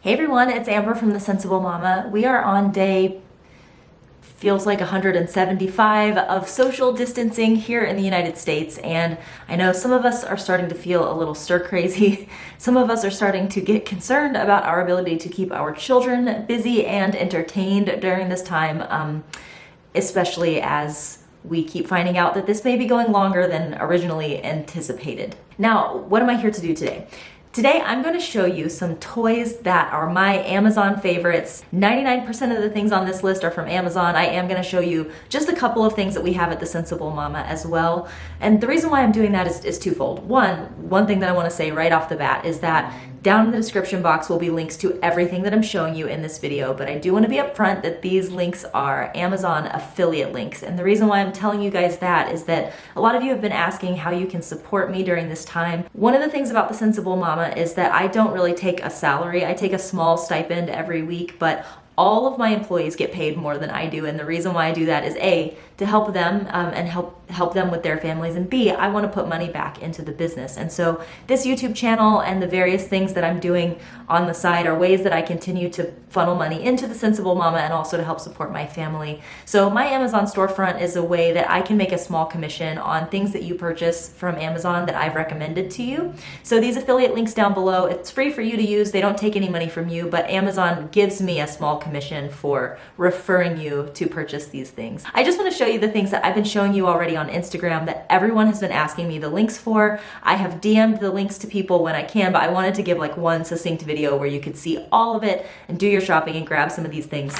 Hey everyone, it's Amber from The Sensible Mama. We are on day, feels like 175 of social distancing here in the United States, and I know some of us are starting to feel a little stir crazy. Some of us are starting to get concerned about our ability to keep our children busy and entertained during this time, especially as we keep finding out that this may be going longer than originally anticipated. Now, what am I here to do today? Today, I'm going to show you some toys that are my Amazon favorites. 99% of the things on this list are from Amazon. I am going to show you just a couple of things that we have at The Sensible Mama as well. And the reason why I'm doing that is twofold. One thing that I want to say right off the bat is that down in the description box will be links to everything that I'm showing you in this video, but I do want to be upfront that these links are Amazon affiliate links. And the reason why I'm telling you guys that is that a lot of you have been asking how you can support me during this time. One of the things about The Sensible Mama is that I don't really take a salary. I take a small stipend every week, but all of my employees get paid more than I do, and the reason why I do that is A, to help them and help them with their families, and B, I want to put money back into the business. And so this YouTube channel and the various things that I'm doing on the side are ways that I continue to funnel money into The Sensible Mama and also to help support my family. So my Amazon storefront is a way that I can make a small commission on things that you purchase from Amazon that I've recommended to you. So these affiliate links down below, it's free for you to use. They don't take any money from you, but Amazon gives me a small commission for referring you to purchase these things. I just want to show you the things that I've been showing you already on Instagram that everyone has been asking me the links for. I have DM'd the links to people when I can, but I wanted to give like one succinct video where you could see all of it and do your shopping and grab some of these things.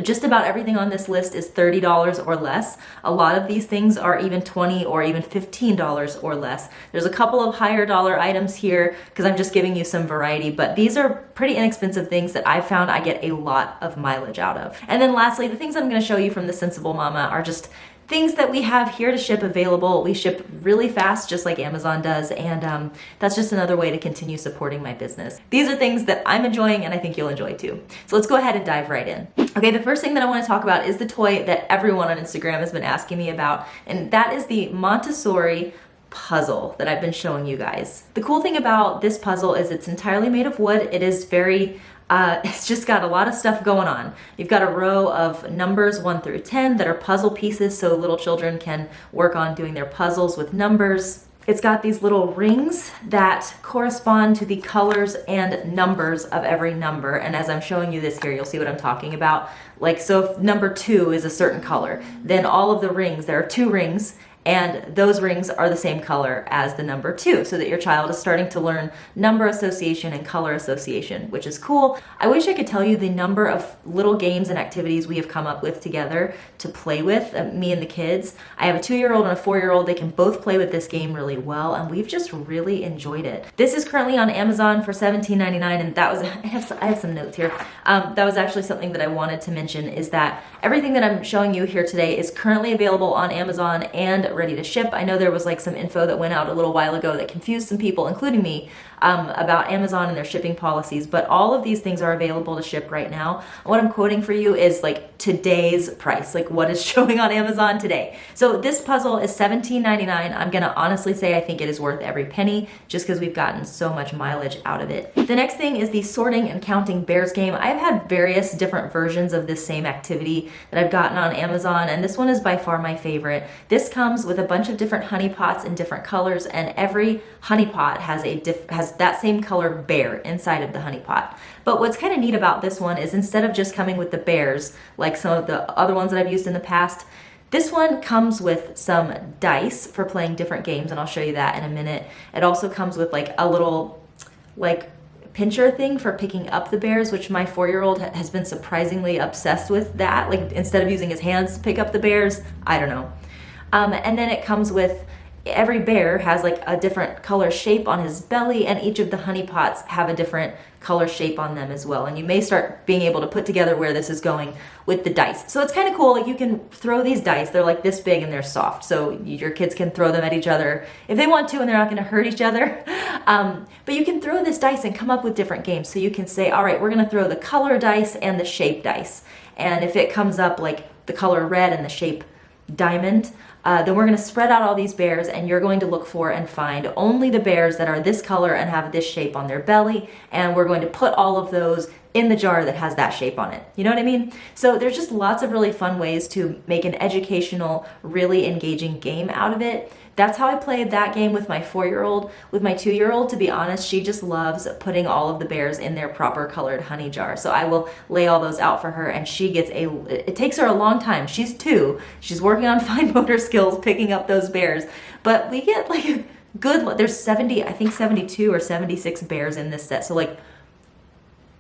Just about everything on this list is $30 or less. A lot of these things are even $20 or even $15 or less. There's a couple of higher dollar items here because I'm just giving you some variety, but these are pretty inexpensive things that I've found I get a lot of mileage out of. And then lastly, the things I'm going to show you from The Sensible Mama are just things that we have here to ship available. We ship really fast, just like Amazon does, and that's just another way to continue supporting my business. These are things that I'm enjoying and I think you'll enjoy too. So let's go ahead and dive right in. Okay, the first thing that I want to talk about is the toy that everyone on Instagram has been asking me about, and that is the Montessori puzzle that I've been showing you guys. The cool thing about this puzzle is it's entirely made of wood. It is very it's just got a lot of stuff going on. You've got a row of numbers 1 through 10 that are puzzle pieces so little children can work on doing their puzzles with numbers. It's got these little rings that correspond to the colors and numbers of every number. And as I'm showing you this here, you'll see what I'm talking about. Like, so if number 2 is a certain color, then all of the rings, there are 2 rings, and those rings are the same color as the number 2, so that your child is starting to learn number association and color association, which is cool. I wish I could tell you the number of little games and activities we have come up with together to play with, me and the kids. I have a 2-year-old and a 4-year-old. They can both play with this game really well, and we've just really enjoyed it. This is currently on Amazon for $17.99, and that was, I have some notes here. That was actually something that I wanted to mention, is that everything that I'm showing you here today is currently available on Amazon and ready to ship. I know there was like some info that went out a little while ago that confused some people, including me, about Amazon and their shipping policies, but all of these things are available to ship right now. What I'm quoting for you is like today's price, like what is showing on Amazon today. So this puzzle is $17.99. I'm gonna honestly say I think it is worth every penny just because we've gotten so much mileage out of it. The next thing is the sorting and counting bears game. I've had various different versions of this same activity that I've gotten on Amazon, and this one is by far my favorite. This comes with a bunch of different honey pots in different colors, and every honey pot has that same color bear inside of the honey pot. But what's kind of neat about this one is instead of just coming with the bears like some of the other ones that I've used in the past, this one comes with some dice for playing different games, and I'll show you that in a minute. It also comes with like a little like pincher thing for picking up the bears, which my 4-year-old has been surprisingly obsessed with that. Like, instead of using his hands to pick up the bears, I don't know. And then it comes with, every bear has like a different color shape on his belly, and each of the honey pots have a different color shape on them as well. And you may start being able to put together where this is going with the dice. So it's kind of cool. Like, you can throw these dice. They're like this big and they're soft. So your kids can throw them at each other if they want to, and they're not going to hurt each other. But you can throw this dice and come up with different games. So you can say, all right, we're going to throw the color dice and the shape dice. And if it comes up like the color red and the shape diamond, then we're going to spread out all these bears, and you're going to look for and find only the bears that are this color and have this shape on their belly, and we're going to put all of those in the jar that has that shape on it. You know what I mean? So there's just lots of really fun ways to make an educational, really engaging game out of it. That's how I played that game with my 4-year-old. With my 2-year-old, to be honest, she just loves putting all of the bears in their proper colored honey jar. So I will lay all those out for her, and she gets it takes her a long time. She's 2. She's working on fine motor skills picking up those bears. But we get like a good, there's 70, I think 72 or 76 bears in this set. So like,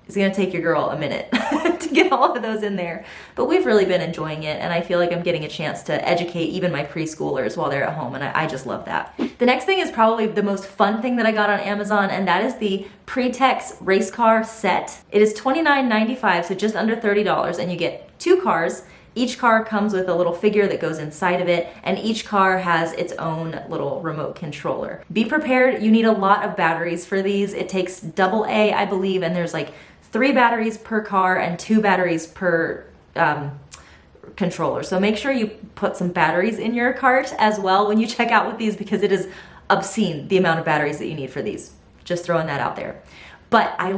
it's gonna take your girl a minute to get all of those in there. But we've really been enjoying it, and I feel like I'm getting a chance to educate even my preschoolers while they're at home, and I just love that. The next thing is probably the most fun thing that I got on Amazon, and that is the Pretex race car set. It is $29.95, so just under $30, and you get 2 cars. Each car comes with a little figure that goes inside of it, and each car has its own little remote controller. Be prepared, you need a lot of batteries for these. It takes AA, I believe, and there's like 3 batteries per car and 2 batteries per controller. So make sure you put some batteries in your cart as well when you check out with these, because it is obscene the amount of batteries that you need for these. Just throwing that out there. But I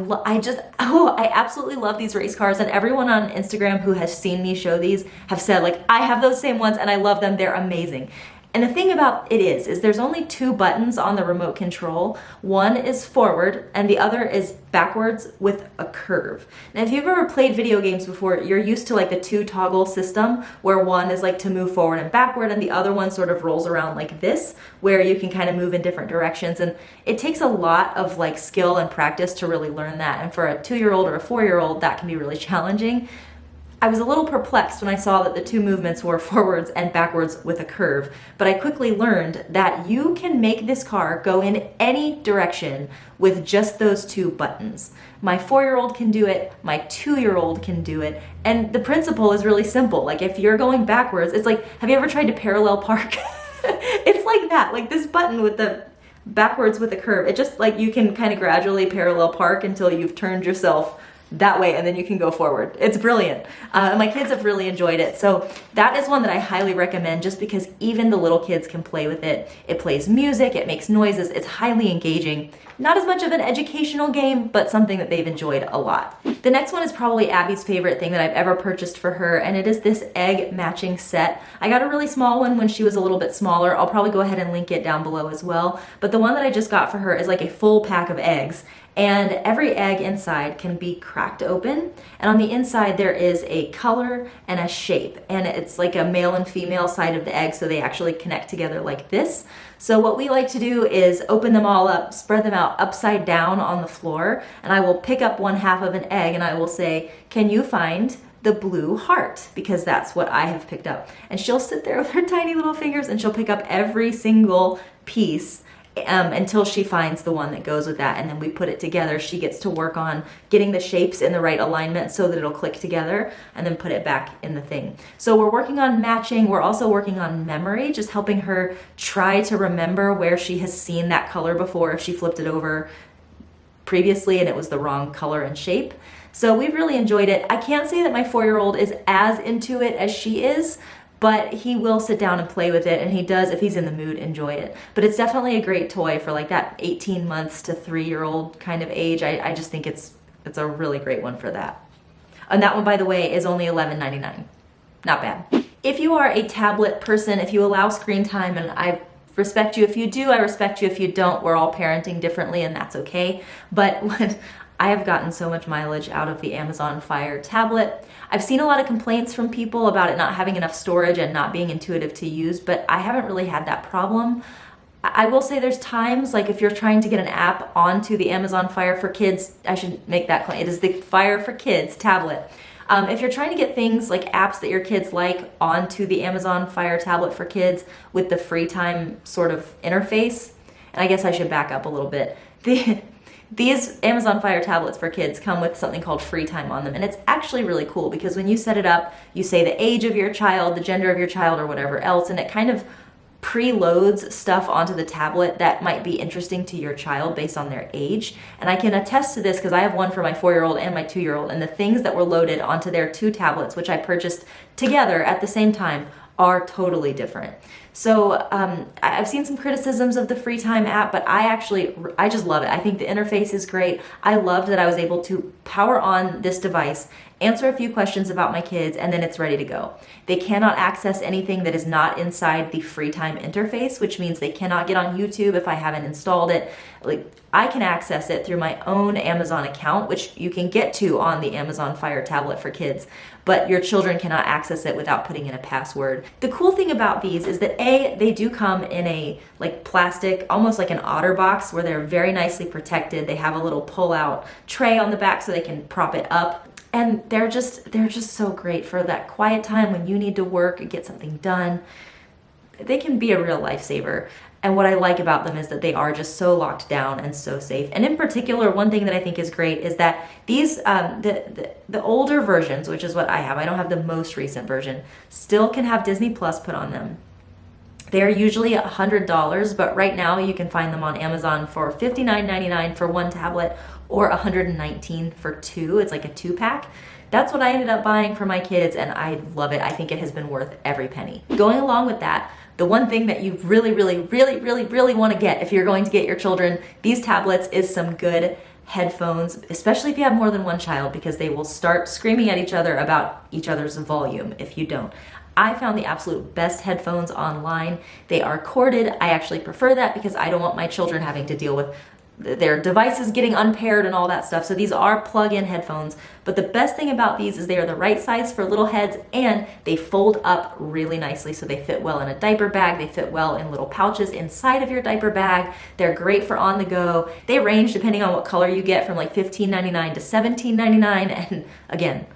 absolutely love these race cars, and everyone on Instagram who has seen me show these have said, like, I have those same ones and I love them, they're amazing. And the thing about it is there's only 2 buttons on the remote control. One is forward and the other is backwards with a curve. Now, if you've ever played video games before, you're used to like the 2 toggle system where one is like to move forward and backward, and the other one sort of rolls around like this, where you can kind of move in different directions. And it takes a lot of like skill and practice to really learn that. And for a 2-year-old or a 4-year-old, that can be really challenging. I was a little perplexed when I saw that the 2 movements were forwards and backwards with a curve, but I quickly learned that you can make this car go in any direction with just those 2 buttons. My 4-year-old can do it, my 2-year-old can do it, and the principle is really simple. Like, if you're going backwards, it's like, have you ever tried to parallel park? It's like that, like this button with the backwards with a curve. It just, like, you can kind of gradually parallel park until you've turned yourself that way, and then you can go forward. It's brilliant. My kids have really enjoyed it. So that is one that I highly recommend, just because even the little kids can play with it. It plays music, it makes noises, it's highly engaging. Not as much of an educational game, but something that they've enjoyed a lot. The next one is probably Abby's favorite thing that I've ever purchased for her, and it is this egg matching set. I got a really small one when she was a little bit smaller. I'll probably go ahead and link it down below as well. But the one that I just got for her is like a full pack of eggs. And every egg inside can be cracked open, and on the inside there is a color and a shape, and it's like a male and female side of the egg, so they actually connect together like this. So what we like to do is open them all up, spread them out upside down on the floor, and I will pick up 1/2 of an egg and I will say, can you find the blue heart? Because that's what I have picked up. And she'll sit there with her tiny little fingers and she'll pick up every single piece until she finds the one that goes with that, and then we put it together. She gets to work on getting the shapes in the right alignment so that it'll click together, and then put it back in the thing. So we're working on matching. We're also working on memory, just helping her try to remember where she has seen that color before if she flipped it over previously and it was the wrong color and shape. So we've really enjoyed it. I can't say that my 4-year-old is as into it as she is, but he will sit down and play with it, and he does, if he's in the mood, enjoy it. But it's definitely a great toy for like that 18 months to 3-year-old kind of age. I just think it's a really great one for that. And that one, by the way, is only $11.99. Not bad. If you are a tablet person, if you allow screen time, and I respect you if you do, I respect you if you don't, we're all parenting differently, and that's okay. But I have gotten so much mileage out of the Amazon Fire tablet. I've seen a lot of complaints from people about it not having enough storage and not being intuitive to use, but I haven't really had that problem. I will say there's times, like if you're trying to get an app onto the Amazon Fire for Kids, I should make that claim. It is the Fire for Kids tablet. If you're trying to get things like apps that your kids like onto the Amazon Fire tablet for Kids with the free time sort of interface, and I guess I should back up a little bit. These Amazon Fire tablets for Kids come with something called free time on them, and it's actually really cool because when you set it up, you say the age of your child, the gender of your child, or whatever else, and it kind of preloads stuff onto the tablet that might be interesting to your child based on their age. And I can attest to this because I have one for my 4-year-old and my 2-year-old, and the things that were loaded onto their 2 tablets, which I purchased together at the same time, are totally different. So I've seen some criticisms of the free time app, but I just love it. I think the interface is great. I loved that I was able to power on this device, answer a few questions about my kids, and then it's ready to go. They cannot access anything that is not inside the free time interface, which means they cannot get on YouTube if I haven't installed it. Like, I can access it through my own Amazon account, which you can get to on the Amazon Fire tablet for kids, but your children cannot access it without putting in a password. The cool thing about these is that they do come in a like plastic, almost like an otter box, where they're very nicely protected. They have a little pull-out tray on the back so they can prop it up. And they're just so great for that quiet time when you need to work and get something done. They can be a real lifesaver. And what I like about them is that they are just so locked down and so safe. And in particular, one thing that I think is great is that these, the older versions, which is what I have, I don't have the most recent version, still can have Disney Plus put on them. They're usually $100, but right now you can find them on Amazon for $59.99 for one tablet or $119 for two. It's like a 2-pack. That's what I ended up buying for my kids, and I love it. I think it has been worth every penny. Going along with that, the one thing that you really want to get if you're going to get your children these tablets is some good headphones, especially if you have more than one child, because they will start screaming at each other about each other's volume if you don't. I found the absolute best headphones online. They are corded. I actually prefer that because I don't want my children having to deal with their devices getting unpaired and all that stuff. So these are plug-in headphones, but the best thing about these is they are the right size for little heads, and they fold up really nicely, so they fit well in a diaper bag. They fit well in little pouches inside of your diaper bag. They're great for on the go. They range, depending on what color you get, from like $15.99 to $17.99, and again,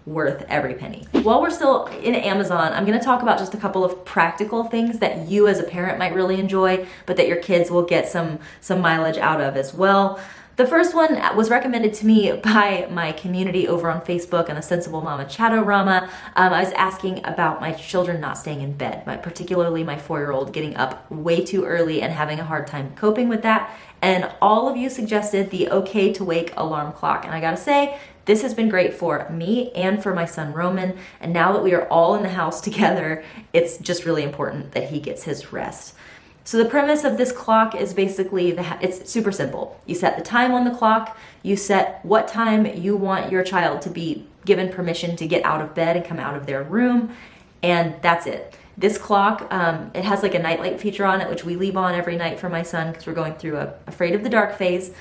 worth every penny. While we're still in Amazon, I'm going to talk about just a couple of practical things that you as a parent might really enjoy, but that your kids will get some mileage out of as well. The first one was recommended to me by my community over on Facebook and the Sensible Mama Chatorama. I was asking about my children not staying in bed, particularly my 4-year-old getting up way too early and having a hard time coping with that. And all of you suggested the OK to Wake alarm clock. And I gotta say, this has been great for me and for my son Roman. And now that we are all in the house together, it's just really important that he gets his rest. So the premise of this clock is basically it's super simple. You set the time on the clock, you set what time you want your child to be given permission to get out of bed and come out of their room, and that's it. This clock, it has like a nightlight feature on it, which we leave on every night for my son because we're going through a afraid of the dark phase.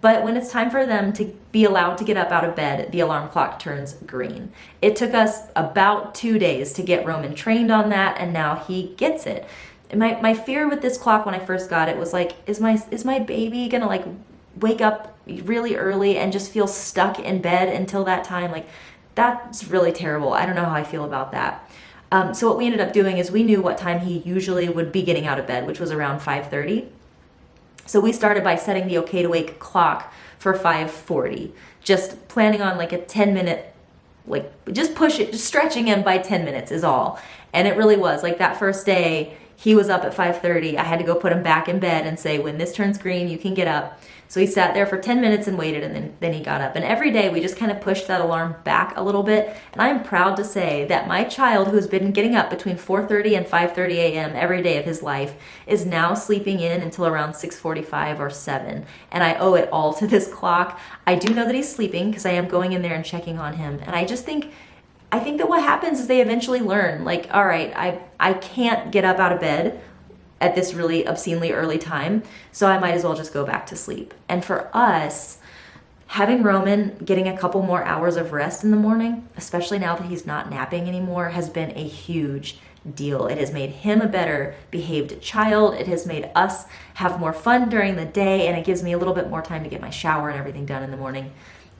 But when it's time for them to be allowed to get up out of bed, the alarm clock turns green. It took us about 2 days to get Roman trained on that, and now he gets it. My fear with this clock when I first got it was like, is my baby gonna like wake up really early and just feel stuck in bed until that time? Like, that's really terrible. I don't know how I feel about that. So what we ended up doing is we knew what time he usually would be getting out of bed, which was around 5:30. So we started by setting the OK to Wake clock for 5:40, just planning on like a 10-minute, like just push it, just stretching him by 10 minutes is all. And it really was like that first day, he was up at 5:30. I had to go put him back in bed and say, when this turns green, you can get up. So he sat there for 10 minutes and waited, and then he got up. And every day we just kind of pushed that alarm back a little bit. And I'm proud to say that my child, who has been getting up between 4:30 and 5:30 a.m. every day of his life, is now sleeping in until around 6:45 or 7. And I owe it all to this clock. I do know that he's sleeping because I am going in there and checking on him. And I think that what happens is they eventually learn, like, all right, I can't get up out of bed at this really obscenely early time, so I might as well just go back to sleep. And for us, having Roman getting a couple more hours of rest in the morning, especially now that he's not napping anymore, has been a huge deal. It has made him a better behaved child. It has made us have more fun during the day, and it gives me a little bit more time to get my shower and everything done in the morning.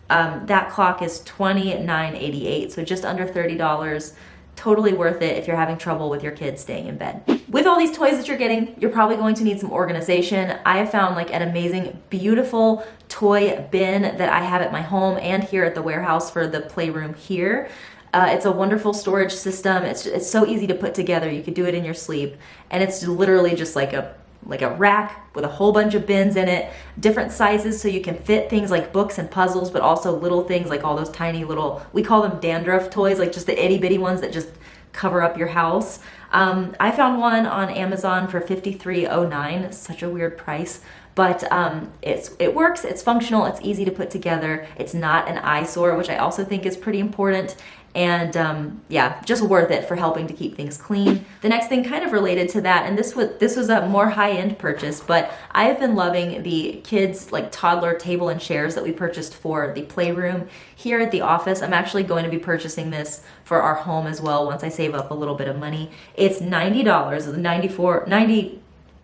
That clock is $29.88, so just under $30. Totally worth it if you're having trouble with your kids staying in bed. With all these toys that you're getting, you're probably going to need some organization. I have found like an amazing, beautiful toy bin that I have at my home and here at the warehouse for the playroom here. It's a wonderful storage system. It's so easy to put together. You could do it in your sleep, and it's literally just like a rack with a whole bunch of bins in it, different sizes so you can fit things like books and puzzles, but also little things like all those tiny little, we call them dandruff toys, like just the itty bitty ones that just cover up your house. I found one on Amazon for $53.09, such a weird price, but it works, it's functional, it's easy to put together, it's not an eyesore, which I also think is pretty important, and yeah, just worth it for helping to keep things clean. The next thing kind of related to that, and this was a more high-end purchase, but I have been loving the kids like toddler table and chairs that we purchased for the playroom here at the office. I'm actually going to be purchasing this for our home as well once I save up a little bit of money. It's $90,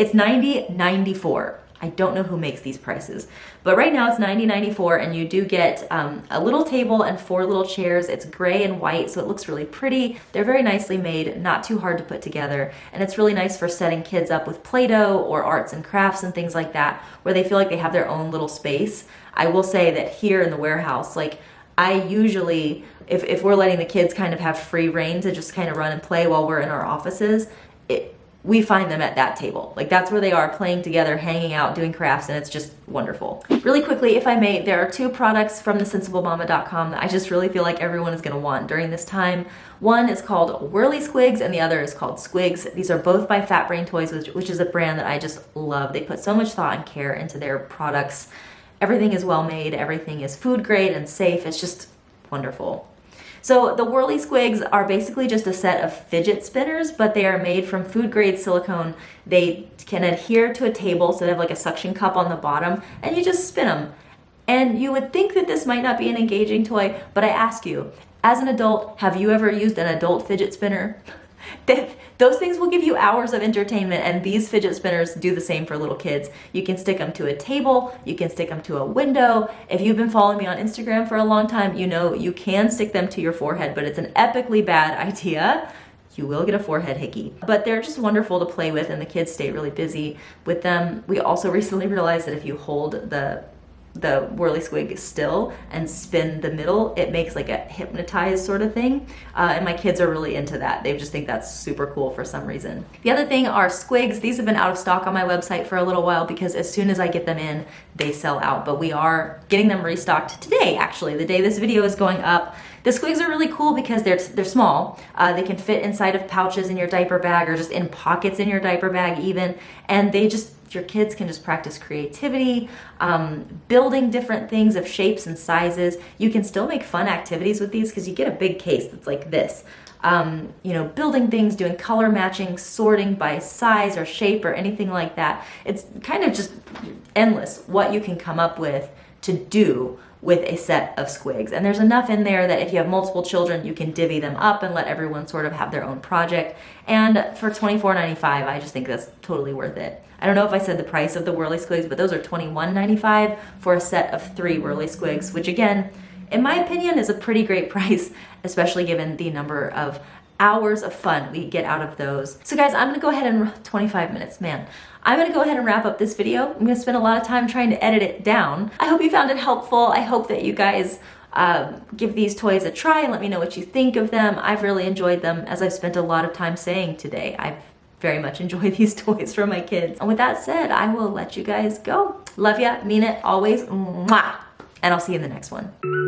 it's $90.94. I don't know who makes these prices, but right now it's $90.94, and you do get a little table and 4 little chairs. It's gray and white, so it looks really pretty. They're very nicely made, not too hard to put together, and it's really nice for setting kids up with Play-Doh or arts and crafts and things like that, where they feel like they have their own little space. I will say that here in the warehouse, like I usually, if we're letting the kids kind of have free reign to just kind of run and play while we're in our offices, we find them at that table. Like that's where they are, playing together, hanging out, doing crafts, and it's just wonderful. Really quickly, if I may, there are 2 products from thesensiblemama.com that I just really feel like everyone is gonna want during this time. One is called Whirly Skwigz and the other is called Skwigz. These are both by Fat Brain Toys, which is a brand that I just love. They put so much thought and care into their products. Everything is well made, everything is food grade and safe. It's just wonderful. So the Whirly Skwigz are basically just a set of fidget spinners, but they are made from food grade silicone. They can adhere to a table, so they have like a suction cup on the bottom, and you just spin them. And you would think that this might not be an engaging toy, but I ask you, as an adult, have you ever used an adult fidget spinner? Those things will give you hours of entertainment, and these fidget spinners do the same for little kids. You can stick them to a table, you can stick them to a window. If you've been following me on Instagram for a long time, you know you can stick them to your forehead, but it's an epically bad idea. You will get a forehead hickey. But they're just wonderful to play with, and the kids stay really busy with them. We also recently realized that if you hold the Whirly Skwigz still and spin the middle, it makes like a hypnotized sort of thing, and my kids are really into that. They just think that's super cool for some reason. The other thing are Skwigz. These have been out of stock on my website for a little while because as soon as I get them in, they sell out, but we are getting them restocked today, actually, the day this video is going up. The Skwigz are really cool because they're small. They can fit inside of pouches in your diaper bag or just in pockets in your diaper bag even, and your kids can just practice creativity, building different things of shapes and sizes. You can still make fun activities with these because you get a big case that's like this. You know, building things, doing color matching, sorting by size or shape or anything like that. It's kind of just endless what you can come up with to do with a set of Skwigz. And there's enough in there that if you have multiple children, you can divvy them up and let everyone sort of have their own project. And for $24.95, I just think that's totally worth it. I don't know if I said the price of the Whirly Skwigz, but those are $21.95 for a set of 3 Whirly Skwigz, which again, in my opinion, is a pretty great price, especially given the number of hours of fun we get out of those. So guys, I'm gonna go ahead and, 25 minutes, man. I'm gonna go ahead and wrap up this video. I'm gonna spend a lot of time trying to edit it down. I hope you found it helpful. I hope that you guys give these toys a try and let me know what you think of them. I've really enjoyed them, as I've spent a lot of time saying today. I've very much enjoy these toys for my kids. And with that said, I will let you guys go. Love ya, mean it, always, mwah! And I'll see you in the next one.